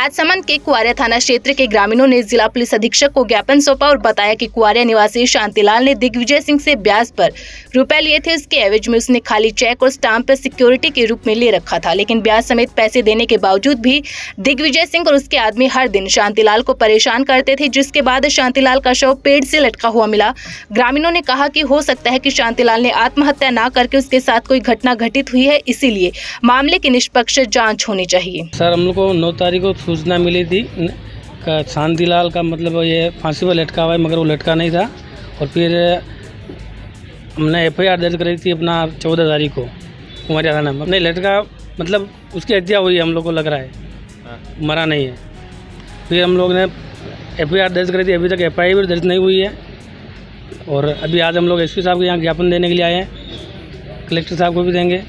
राजसमंद के कुआरिया थाना क्षेत्र के ग्रामीणों ने जिला पुलिस अधीक्षक को ज्ञापन सौंपा और बताया कि कुआरिया निवासी शांतिलाल ने दिग्विजय सिंह से ब्याज पर रुपए लिए थे। इसके एवज में उसने खाली चेक और स्टाम्प सिक्योरिटी के रूप में ले रखा था, लेकिन ब्याज समेत पैसे देने के बावजूद भी दिग्विजय सिंह और उसके आदमी हर दिन शांतिलाल को परेशान करते थे, जिसके बाद शांतिलाल का शव पेड़ से लटका हुआ मिला। ग्रामीणों ने कहा कि हो सकता है कि शांतिलाल ने आत्महत्या न करके उसके साथ कोई घटना घटित हुई है, इसीलिए मामले की निष्पक्ष जाँच होनी चाहिए। सर, हम लोग को 9 तारीख को सूचना मिली थी शांतिलाल का मतलब ये फांसी पर लटका हुआ है, मगर वो लटका नहीं था। और फिर हमने FIR दर्ज कराई थी अपना 14 तारीख को कुआरिया थाना में। नहीं लटका, मतलब उसकी हत्या हुई है, हम लोग को लग रहा है, मरा नहीं है। फिर हम लोग ने FIR दर्ज कराई थी, अभी तक FIR दर्ज नहीं हुई है। और अभी आज हम लोग SP साहब के यहाँ ज्ञापन देने के लिए आए हैं, कलेक्टर साहब को भी देंगे।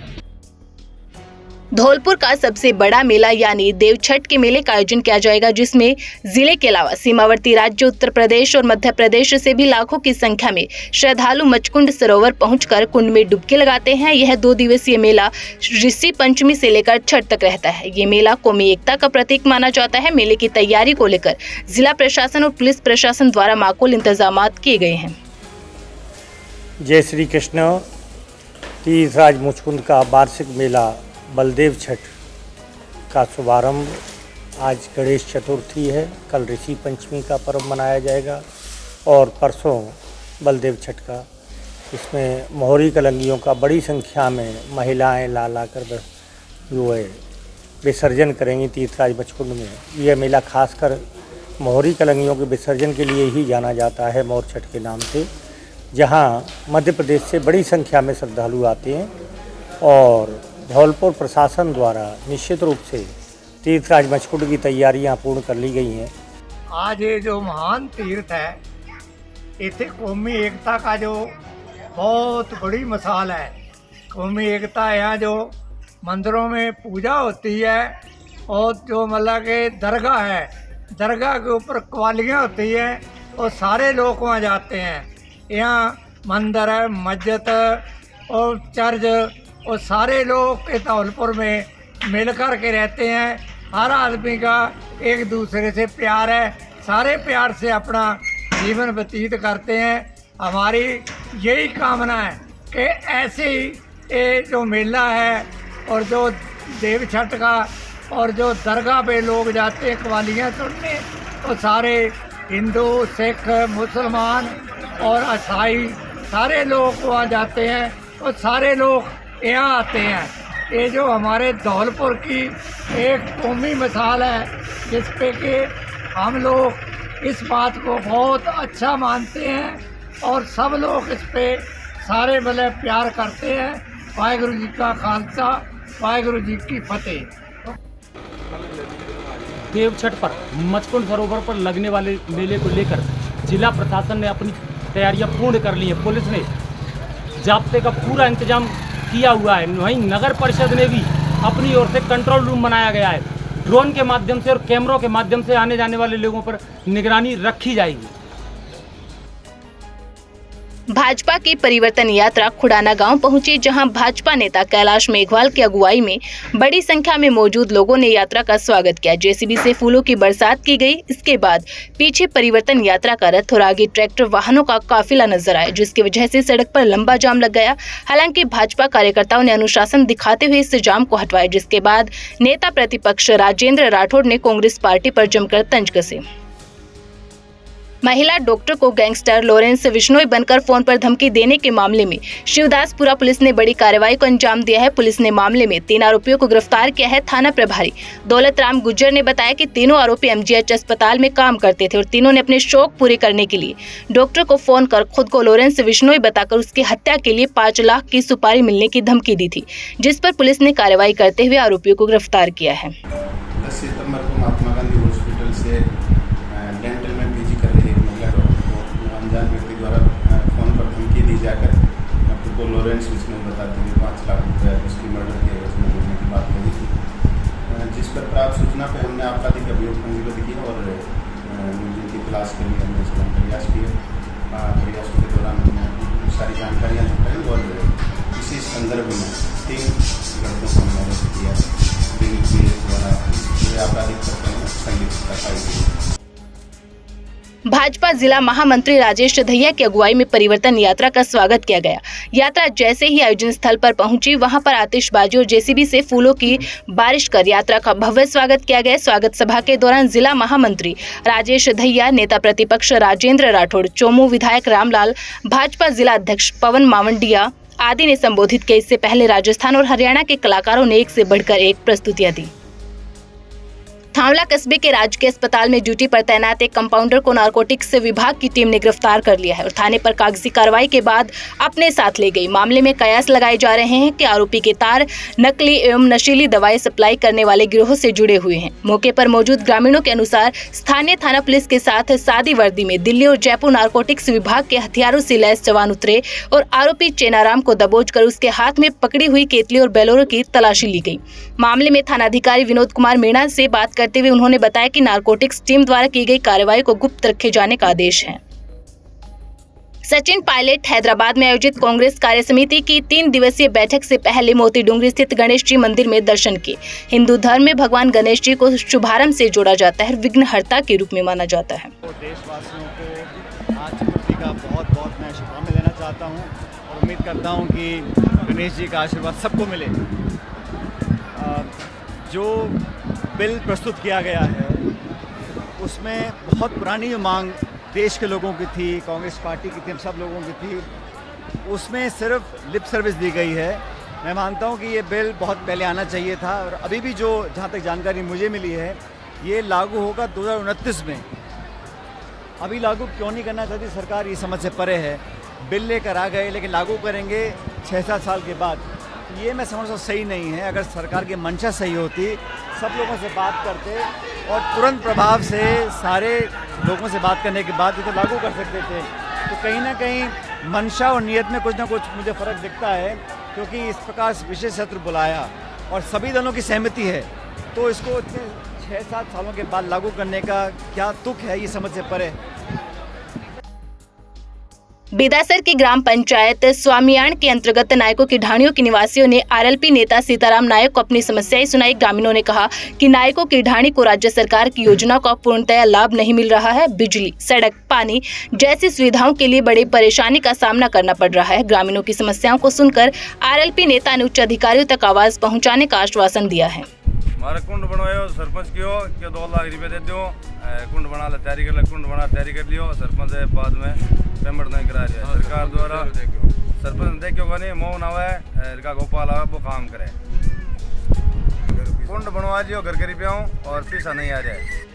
धौलपुर का सबसे बड़ा मेला यानी देवछठ के मेले का आयोजन किया जाएगा, जिसमें जिले के अलावा सीमावर्ती राज्य उत्तर प्रदेश और मध्य प्रदेश से भी लाखों की संख्या में श्रद्धालु मचकुंड सरोवर पहुंचकर कुंड में डुबकी लगाते हैं। यह 2 दिवसीय मेला ऋषि पंचमी से लेकर छठ तक रहता है। ये मेला कौमी एकता का प्रतीक माना जाता है। मेले की तैयारी को लेकर जिला प्रशासन और पुलिस प्रशासन द्वारा माकूल इंतजाम किए गए हैं। जय श्री कृष्ण। तीर्थराज मुचकुंद का वार्षिक मेला बलदेव छठ का शुभारंभ आज गणेश चतुर्थी है, कल ऋषि पंचमी का पर्व मनाया जाएगा और परसों बलदेव छठ का। इसमें मोहरी कलंगियों का बड़ी संख्या में महिलाएं ला कर जो है विसर्जन करेंगी तीर्थराज मुचकुंद में। यह मेला खासकर मोहरी कलंगियों के विसर्जन के लिए ही जाना जाता है, मोर छठ के नाम से, जहां मध्य प्रदेश से बड़ी संख्या में श्रद्धालु आते हैं। और धौलपुर प्रशासन द्वारा निश्चित रूप से तीर्थराज मचकुंड की तैयारियां पूर्ण कर ली गई हैं। आज ये जो महान तीर्थ है, इसे कौमी एकता का जो बहुत बड़ी मिसाल है। कौमी एकता यहाँ जो मंदिरों में पूजा होती है और जो मतलब के दरगाह है, दरगाह के ऊपर कवालियाँ होती हैं और सारे लोग वहाँ जाते हैं। यहाँ मंदिर है, मस्जिद और चर्च और सारे लोग के धौलपुर में मिलकर के रहते हैं। हर आदमी का एक दूसरे से प्यार है, सारे प्यार से अपना जीवन व्यतीत करते हैं। हमारी यही कामना है कि ऐसे ही ये जो मेला है और जो देव छठ का और जो दरगाह पे लोग जाते हैं कवालियाँ सुनने, तो सारे हिंदू, सिख, मुसलमान और ईसाई सारे लोग वहाँ जाते हैं और सारे लोग यहाँ आते हैं। ये जो हमारे धौलपुर की एक कौमी मिसाल है, जिस पे कि हम लोग इस बात को बहुत अच्छा मानते हैं और सब लोग इस पे सारे भले प्यार करते हैं। वाहिगुरु जी का खालसा, वाहिगुरु जी की फतेह। देवछठ पर मचकुंड सरोवर पर लगने वाले मेले को लेकर जिला प्रशासन ने अपनी तैयारियां पूर्ण कर ली हैं। पुलिस ने जाब्ते का पूरा इंतजाम किया हुआ है। वहीं नगर परिषद ने भी अपनी ओर से कंट्रोल रूम बनाया गया है। ड्रोन के माध्यम से और कैमरों के माध्यम से आने जाने वाले लोगों पर निगरानी रखी जाएगी। भाजपा की परिवर्तन यात्रा खुडाना गांव पहुंची, जहां भाजपा नेता कैलाश मेघवाल की अगुवाई में बड़ी संख्या में मौजूद लोगों ने यात्रा का स्वागत किया। JCB से फूलों की बरसात की गई। इसके बाद पीछे परिवर्तन यात्रा का रथ और आगे ट्रैक्टर वाहनों का काफिला नजर आया, जिसकी वजह से सड़क पर लंबा जाम लग गया। हालांकि भाजपा कार्यकर्ताओं ने अनुशासन दिखाते हुए इस जाम को हटवाया, जिसके बाद नेता प्रतिपक्ष राजेंद्र राठौड़ ने कांग्रेस पार्टी पर जमकर तंज कसे। महिला डॉक्टर को गैंगस्टर लॉरेंस बिश्नोई बनकर फोन पर धमकी देने के मामले में शिवदासपुरा पुलिस ने बड़ी कार्रवाई को अंजाम दिया है। पुलिस ने मामले में 3 आरोपियों को गिरफ्तार किया है। थाना प्रभारी दौलत राम गुज्जर ने बताया कि तीनों आरोपी MGH अस्पताल में काम करते थे और तीनों ने अपने शौक पूरे करने के लिए डॉक्टर को फोन कर खुद को लॉरेंस बिश्नोई बताकर उसकी हत्या के लिए 5 लाख की सुपारी मिलने की धमकी दी थी, जिस पर पुलिस ने कार्रवाई करते हुए आरोपियों को गिरफ्तार किया है। 10 सितंबर को महात्मा गांधी हॉस्पिटल से डेंटल में PG कर रही एक महिला को अनजान व्यक्ति द्वारा फोन पर धमकी दी जाकर खुद को लॉरेंस बिश्नोई बताते हुए 5 लाख रुपये उसकी मर्डर के एवज में देने की बात कही थी, जिस पर प्राप्त सूचना पर हमने आपराधिक अभियोग पंजीबद्ध किया और जिनकी तलाश के लिए हमने इसका प्रयास किए। प्रयास के दौरान हमने सारी जानकारियाँ जुटाई और इसी संदर्भ में 3 लड़कों को हमने अरेस्ट किया, जिनके द्वारा आपराधिक प्रकरण दिखाई दी। भाजपा जिला महामंत्री राजेश दहिया की अगुवाई में परिवर्तन यात्रा का स्वागत किया गया। यात्रा जैसे ही आयोजन स्थल पर पहुंची, वहां पर आतिशबाजी और जेसीबी से फूलों की बारिश कर यात्रा का भव्य स्वागत किया गया। स्वागत सभा के दौरान जिला महामंत्री राजेश दहिया, नेता प्रतिपक्ष राजेंद्र राठौड़, चोमू विधायक रामलाल, भाजपा जिला अध्यक्ष पवन मावंडिया आदि ने संबोधित किया। इससे पहले राजस्थान और हरियाणा के कलाकारों ने एक से बढ़कर एक प्रस्तुतियां दी। थावला कस्बे के राजकीय अस्पताल में ड्यूटी पर तैनात एक कंपाउंडर को नारकोटिक्स विभाग की टीम ने गिरफ्तार कर लिया है और थाने पर कागजी कार्रवाई के बाद अपने साथ ले गई। मामले में कयास लगाए जा रहे हैं कि आरोपी के तार नकली एवं नशीली दवाएं सप्लाई करने वाले गिरोह से जुड़े हुए हैं। मौके पर मौजूद ग्रामीणों के अनुसार स्थानीय थाना पुलिस के साथ सादी वर्दी में दिल्ली और जयपुर नारकोटिक्स विभाग के हथियारों से लैस जवान उतरे और आरोपी चेनाराम को दबोच कर उसके हाथ में पकड़ी हुई केतली और बेलोरो की तलाशी ली गई। मामले में थानाधिकारी विनोद कुमार मीणा से बात करते हुए उन्होंने बताया कि नारकोटिक्स टीम द्वारा की गई कार्रवाई को गुप्त रखे जाने का आदेश है। सचिन पायलट हैदराबाद में आयोजित कांग्रेस कार्य समिति की 3 दिवसीय बैठक से पहले मोती डूंगरी स्थित गणेश जी मंदिर में दर्शन किए। हिंदू धर्म में भगवान गणेश जी को शुभारंभ से जोड़ा जाता है, विघ्नहर्ता के रूप में माना जाता है। देशवासियों को आज चतुर्थी का बहुत बहुत मैं शुभकामनाएं देना चाहता हूं और उम्मीद करता हूं कि गणेश जी का आशीर्वाद सबको मिले। जो बिल प्रस्तुत किया गया है उसमें बहुत पुरानी जो मांग देश के लोगों की थी, कांग्रेस पार्टी की थी, सब लोगों की थी, उसमें सिर्फ लिप सर्विस दी गई है। मैं मानता हूं कि ये बिल बहुत पहले आना चाहिए था और अभी भी जो जहां तक जानकारी मुझे मिली है ये लागू होगा 2029 में। अभी लागू क्यों नहीं करना चाहती सरकार, ये समझ से परे है। बिल लेकर आ गए लेकिन लागू करेंगे 6-7 साल के बाद, ये मैं समझता हूँ सही नहीं है। अगर सरकार की मंशा सही होती, सब लोगों से बात करते और तुरंत प्रभाव से सारे लोगों से बात करने के बाद ये तो लागू कर सकते थे। तो कहीं ना कहीं मंशा और नियत में कुछ ना कुछ मुझे फ़र्क दिखता है, क्योंकि इस प्रकार विशेष सत्र बुलाया और सभी दलों की सहमति है, तो इसको 6-7 सालों के बाद लागू करने का क्या तुक है, ये समझ से परे। बेदासर की ग्राम पंचायत स्वामियाण के अंतर्गत नायकों की ढाणियों के निवासियों ने आरएलपी नेता सीताराम नायक को अपनी समस्याएं सुनाई। ग्रामीणों ने कहा कि नायकों की ढाणी को राज्य सरकार की योजनाओं का पूर्णतया लाभ नहीं मिल रहा है। बिजली, सड़क, पानी जैसी सुविधाओं के लिए बड़ी परेशानी का सामना करना पड़ रहा है। ग्रामीणों की समस्याओं को सुनकर आरएलपी नेता ने उच्च अधिकारियों तक आवाज पहुँचाने का आश्वासन दिया है। हमारा कुंड बनवायो सरपंच कियो कि 2 लाख रुपये दे दो, कुंड बना ले तैयारी कर ले, कुंड बना तैयारी कर लियो, सरपंच है बाद में पेमेंट नहीं करा रही है सरकार द्वारा। सरपंच देखियो नहीं मौन आवे का गोपाल आवे वो काम करे, कुंड बनवा लियो घर गरीबियों और पैसा नहीं आ रहा है।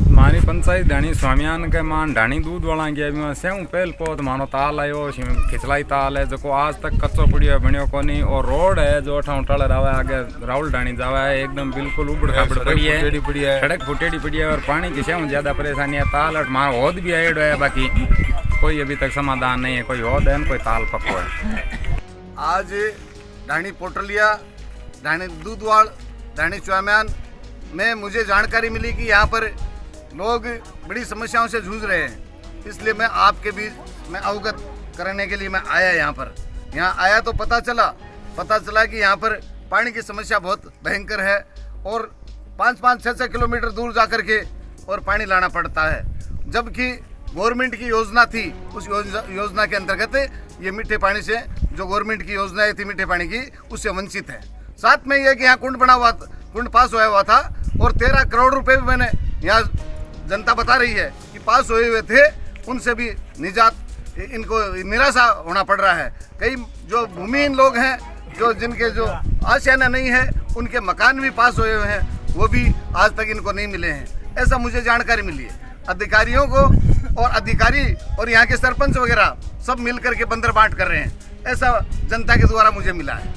मारी पंचायत ढाणी स्वामियान के मान ढाणी दूध वाला गया सेऊ पहल पोत मानो ताल आयो खिचलाई ताल है जो आज तक कच्चो पड़ियो बनियो कोनी, और रोड है जो अठा उठाले रावे आगे राहुल ढाणी जावा है एकदम बिल्कुल उबड़ खाबड़ पड़ी है, सड़क फुटेड़ी पड़ी है और पानी की सेऊ ज्यादा परेशानी है। ताल मारो होद भी आएड है, बाकी कोई अभी तक समाधान नहीं है, कोई होद है कोई ताल पक्को है। आज ढाणी पोटलिया, ढाणी दूधवाड़, ढाणी स्वामियान में मुझे जानकारी मिली कि यहाँ पर लोग बड़ी समस्याओं से जूझ रहे हैं, इसलिए मैं आपके बीच में अवगत करने के लिए मैं आया यहाँ पर। यहाँ आया तो पता चला कि यहाँ पर पानी की समस्या बहुत भयंकर है और 5-5, 6-6 किलोमीटर दूर जा कर के और पानी लाना पड़ता है, जबकि गवर्नमेंट की योजना थी, उस योजना के अंतर्गत ये मीठे पानी से जो गवर्नमेंट की योजना थी मीठे पानी की, उससे वंचित है। साथ में यह कि यहाँ कुंड पास होया हुआ था और 13 करोड़ रुपए भी मैंने यहाँ जनता बता रही है कि पास हुए हुए थे, उनसे भी निजात इनको निराशा होना पड़ रहा है। कई जो भूमिहीन लोग हैं, जो जिनके जो आशियाना नहीं है, उनके मकान भी पास हुए हुए हैं, वो भी आज तक इनको नहीं मिले हैं, ऐसा मुझे जानकारी मिली है। अधिकारियों को और अधिकारी और यहाँ के सरपंच वगैरह सब मिल करके बंदर बांट कर रहे हैं, ऐसा जनता के द्वारा मुझे मिला है।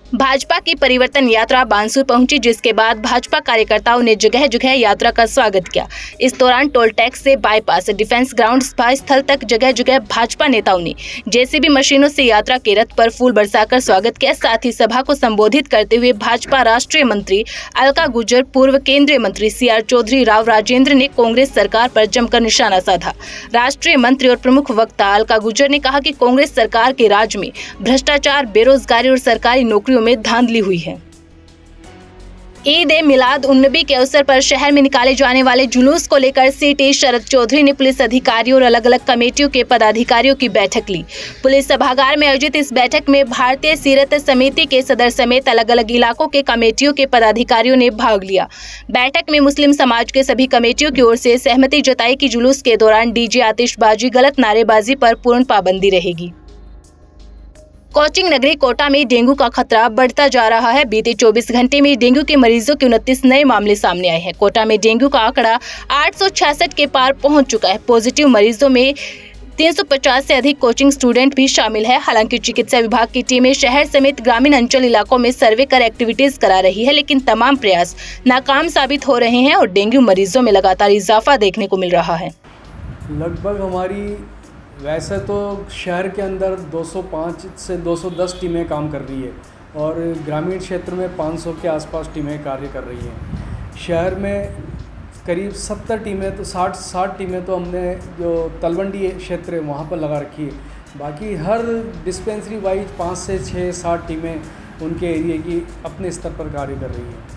भाजपा की परिवर्तन यात्रा बानसूर पहुंची, जिसके बाद भाजपा कार्यकर्ताओं ने जगह जगह यात्रा का स्वागत किया। इस दौरान टोल टैक्स से बाईपास डिफेंस ग्राउंड सभा स्थल तक जगह जगह भाजपा नेताओं ने जेसीबी मशीनों से यात्रा के रथ पर फूल बरसाकर स्वागत किया। साथ ही सभा को संबोधित करते हुए भाजपा राष्ट्रीय मंत्री अलका गुर्जर, पूर्व केंद्रीय मंत्री CR चौधरी, राव राजेंद्र ने कांग्रेस सरकार पर जमकर निशाना साधा। राष्ट्रीय मंत्री और प्रमुख वक्ता अलका गुर्जर ने कहा कि कांग्रेस सरकार के राज में भ्रष्टाचार, बेरोजगारी और सरकारी नौकरियों में धांधली हुई है। ईद ए मिलाद उन्नबी के अवसर पर शहर में निकाले जाने वाले जुलूस को लेकर सीटी शरद चौधरी ने पुलिस अधिकारियों और अलग अलग कमेटियों के पदाधिकारियों की बैठक ली। पुलिस सभागार में आयोजित इस बैठक में भारतीय सीरत समिति के सदस्य समेत अलग अलग इलाकों के कमेटियों के पदाधिकारियों ने भाग लिया। बैठक में मुस्लिम समाज के सभी कमेटियों की ओर से सहमति जताई कि जुलूस के दौरान डीजे, आतिशबाजी, गलत नारेबाजी पर पूर्ण पाबंदी रहेगी। कोचिंग नगरी कोटा में डेंगू का खतरा बढ़ता जा रहा है। बीते 24 घंटे में डेंगू के मरीजों के 29 नए मामले सामने आए हैं। कोटा में डेंगू का आंकड़ा 866 के पार पहुंच चुका है। पॉजिटिव मरीजों में 350 से अधिक कोचिंग स्टूडेंट भी शामिल है। हालांकि चिकित्सा विभाग की टीमें शहर समेत ग्रामीण अंचल इलाकों में सर्वे कर एक्टिविटीज करा रही है, लेकिन तमाम प्रयास नाकाम साबित हो रहे हैं और डेंगू मरीजों में लगातार इजाफा देखने को मिल रहा है। लगभग हमारी वैसे तो शहर के अंदर 205 से 210 टीमें काम कर रही है और ग्रामीण क्षेत्र में 500 के आसपास टीमें कार्य कर रही हैं। शहर में करीब 70 टीमें तो 60 टीमें तो हमने जो तलवंडी क्षेत्र है वहाँ पर लगा रखी है। बाकी हर डिस्पेंसरी वाइज 5 से 6-7 टीमें उनके एरिया की अपने स्तर पर कार्य कर रही हैं।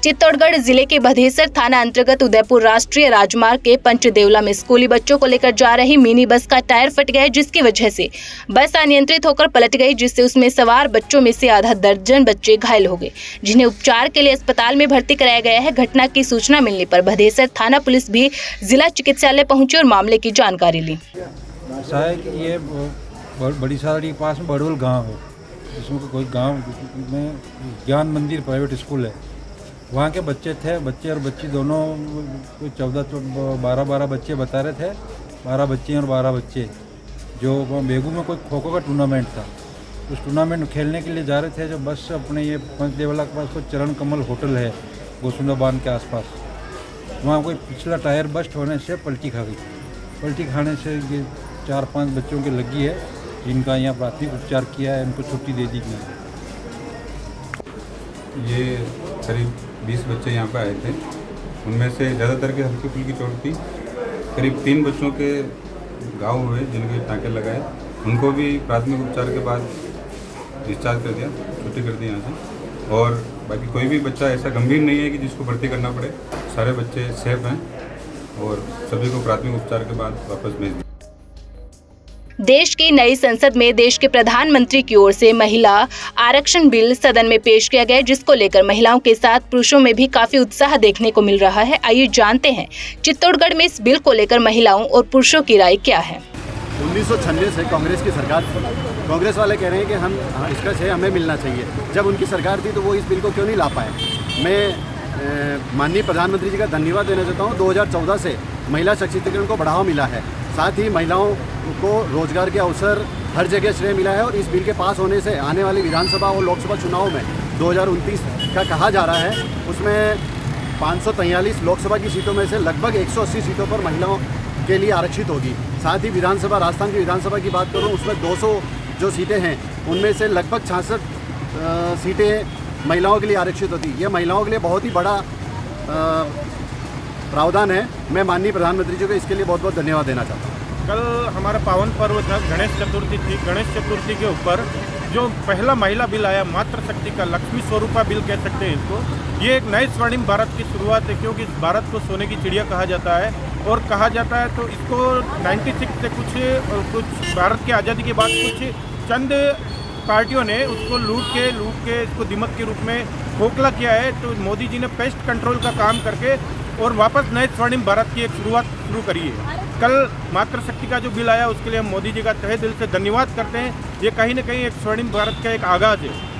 चित्तौड़गढ़ जिले के भदेसर थाना अंतर्गत उदयपुर राष्ट्रीय राजमार्ग के पंचदेवला में स्कूली बच्चों को लेकर जा रही मिनी बस का टायर फट गया, जिसकी वजह से बस अनियंत्रित होकर पलट गई, जिससे उसमें सवार बच्चों में से आधा दर्जन बच्चे घायल हो गए, जिन्हें उपचार के लिए अस्पताल में भर्ती कराया गया है। घटना की सूचना मिलने पर भदेसर थाना पुलिस भी जिला चिकित्सालय पहुंची और मामले की जानकारी ली। ऐसा है कि ये बड़ी साड़ी के पास में बड़ोल गाँव है, जिसमें कोई गाँव में ज्ञान मंदिर प्राइवेट स्कूल है। वहाँ के बच्चे थे, बच्चे और बच्ची दोनों कोई 12 बच्चे बता रहे थे, 12 बच्चे और 12 बच्चे जो बेगू में कोई खो खो का टूर्नामेंट था, उस टूर्नामेंट खेलने के लिए जा रहे थे। जो बस अपने ये पंचदेवला के पास कोई चरण कमल होटल है गोसुंदा बांध के आसपास, वहाँ कोई पिछला टायर बस्ट होने से पलटी खा गई। पलटी खाने से ये 4-5 बच्चों की लगी है, जिनका यहाँ प्राथमिक उपचार किया है, उनको छुट्टी दे दी गई है। ये करीब 20 बच्चे यहाँ पे आए थे, उनमें से ज़्यादातर के हल्की फुल्की चोट थी। करीब 3 बच्चों के घाव हुए, जिनके टाँके लगाए, उनको भी प्राथमिक उपचार के बाद डिस्चार्ज कर दिया, छुट्टी कर दी यहाँ से। और बाकी कोई भी बच्चा ऐसा गंभीर नहीं है कि जिसको भर्ती करना पड़े। सारे बच्चे सेफ हैं और सभी को प्राथमिक उपचार के बाद वापस भेज दिया। देश की नई संसद में देश के प्रधानमंत्री की ओर से महिला आरक्षण बिल सदन में पेश किया गया, जिसको लेकर महिलाओं के साथ पुरुषों में भी काफी उत्साह देखने को मिल रहा है। आइए जानते हैं चित्तौड़गढ़ में इस बिल को लेकर महिलाओं और पुरुषों की राय क्या है। 1996 से कांग्रेस की सरकार थी, कांग्रेस वाले कह रहे हैं कि हम इसका श्रेय हमें मिलना चाहिए। जब उनकी सरकार थी तो वो इस बिल को क्यों नहीं ला पाए। मैं माननीय प्रधानमंत्री जी का धन्यवाद देना चाहता हूँ। 2014 से महिला सशक्तिकरण को बढ़ावा मिला है, साथ ही महिलाओं को रोजगार के अवसर हर जगह श्रेय मिला है। और इस बिल के पास होने से आने वाली विधानसभा और लोकसभा चुनाव में 2029 का कहा जा रहा है, उसमें 543 लोकसभा की सीटों में से लगभग 180 सीटों पर महिलाओं के लिए आरक्षित होगी। साथ ही विधानसभा, राजस्थान की विधानसभा की बात करूँ, उसमें 200 जो सीटें हैं उनमें से लगभग 66 सीटें महिलाओं के लिए आरक्षित होती। ये महिलाओं के लिए बहुत ही बड़ा प्रावधान है। मैं माननीय प्रधानमंत्री जी को इसके लिए बहुत बहुत धन्यवाद देना चाहता हूँ। कल हमारा पावन पर्व था, गणेश चतुर्थी थी। गणेश चतुर्थी के ऊपर जो पहला महिला बिल आया, मातृशक्ति का, लक्ष्मी स्वरूपा बिल कह सकते हैं इसको, ये एक नए स्वर्णिम भारत की शुरुआत है, क्योंकि इस भारत को सोने की चिड़िया कहा जाता है। और कहा जाता है तो इसको 96 से कुछ भारत की आज़ादी के बाद कुछ चंद पार्टियों ने उसको लूट के इसको दिमक के रूप में खोखला किया है। तो मोदी जी ने पेस्ट कंट्रोल का काम करके और वापस नए स्वर्णिम भारत की एक शुरुआत शुरू करी है। कल मातृशक्ति का जो बिल आया, उसके लिए हम मोदी जी का तहे दिल से धन्यवाद करते हैं। ये कहीं न कहीं एक स्वर्णिम भारत का एक आगाज है।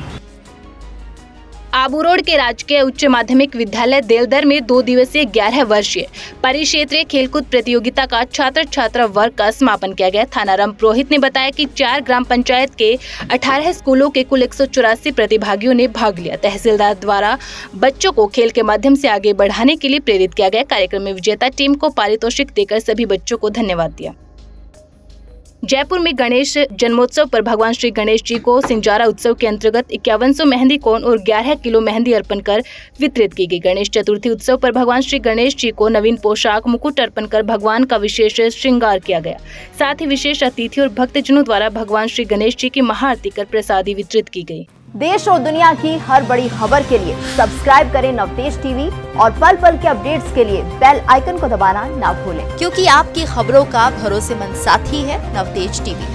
आबू रोड के राजकीय उच्च माध्यमिक विद्यालय देलदर में 2 दिवसीय 11 वर्षीय परिक्षेत्रीय खेलकूद प्रतियोगिता का छात्र छात्रा वर्ग का समापन किया गया। थाना राम पुरोहित ने बताया कि 4 ग्राम पंचायत के 18 स्कूलों के कुल 184 प्रतिभागियों ने भाग लिया। तहसीलदार द्वारा बच्चों को खेल के माध्यम से आगे बढ़ाने के लिए प्रेरित किया गया। कार्यक्रम में विजेता टीम को पारितोषिक देकर सभी बच्चों को धन्यवाद दिया। जयपुर में गणेश जन्मोत्सव पर भगवान श्री गणेश जी को सिंजारा उत्सव के अंतर्गत 5100 मेहंदी कोन और 11 किलो मेहंदी अर्पण कर वितरित की गई। गणेश चतुर्थी उत्सव पर भगवान श्री गणेश जी को नवीन पोशाक, मुकुट अर्पण कर भगवान का विशेष श्रृंगार किया गया। साथ ही विशेष अतिथि और भक्तजनों द्वारा भगवान श्री गणेश जी की महाआरती कर प्रसादी वितरित की गई। देश और दुनिया की हर बड़ी खबर के लिए सब्सक्राइब करें नवतेज टीवी और पल पल के अपडेट्स के लिए बेल आइकन को दबाना ना भूलें, क्योंकि आपकी खबरों का भरोसेमंद साथी है नवतेज टीवी।